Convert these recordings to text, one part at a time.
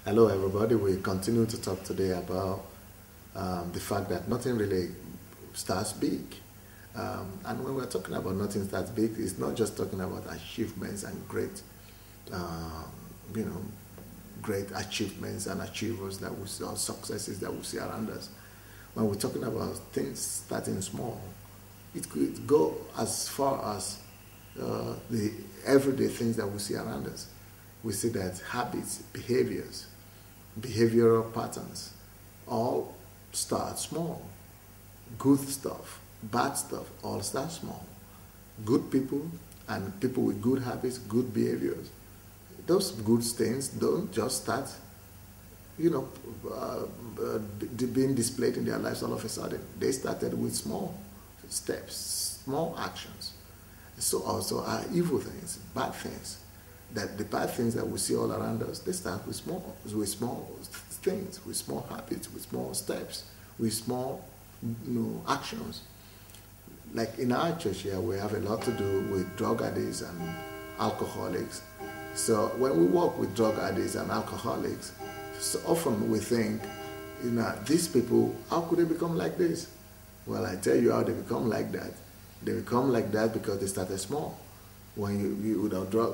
Hello, everybody. We continue to talk today about the fact that nothing really starts big. And when we're talking about nothing starts big, it's not just talking about achievements and great, um, you know, great achievements and achievers that we see, or successes that we see around us. When we're talking about things starting small, it could go as far as the everyday things that we see around us. We see that habits, behavioral patterns all start small. Good stuff, bad stuff all start small. Good people and people with good habits, good behaviors, those good things don't just start, you know, being displayed in their lives all of a sudden. They started with small steps, small actions. So also are evil things, bad things. That the bad things that we see all around us, they start with small things, with small habits, with small steps, with small, actions. Like in our church here, we have a lot to do with drug addicts and alcoholics. So when we work with drug addicts and alcoholics, so often we think, these people, how could they become like this? Well, I tell you how they become like that. They become like that because they started small. When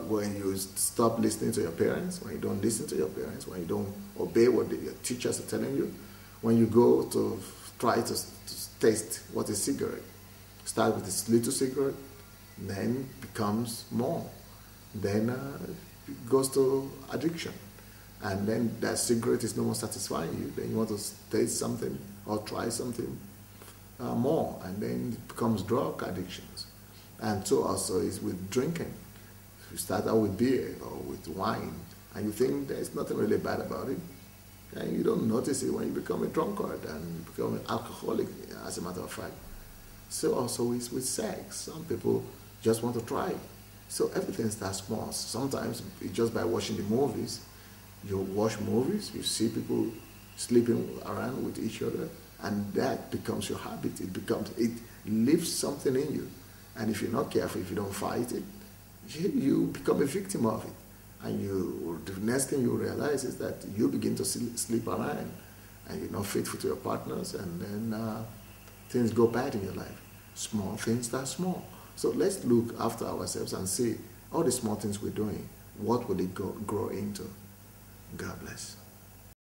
when you stop listening to your parents, when you don't listen to your parents, when you don't obey what your teachers are telling you, when you go to try to taste what is cigarette, start with this little cigarette, then becomes more, then it goes to addiction, and then that cigarette is no more satisfying you. Then you want to taste something or try something more, and then it becomes drug addictions. And so also is with drinking. You start out with beer or with wine, and you think there's nothing really bad about it, and you don't notice it when you become a drunkard and become an alcoholic, as a matter of fact. So also is with sex. Some people just want to try. So everything starts small. Sometimes it's just by watching the movies. You watch movies, you see people sleeping around with each other, and that becomes your habit. It leaves something in you. And if you're not careful, if you don't fight it, you become a victim of it. And the next thing you realize is that you begin to sleep around, and you're not faithful to your partners, and then things go bad in your life. Small things start small. So let's look after ourselves and see all the small things we're doing, what will it grow into? God bless.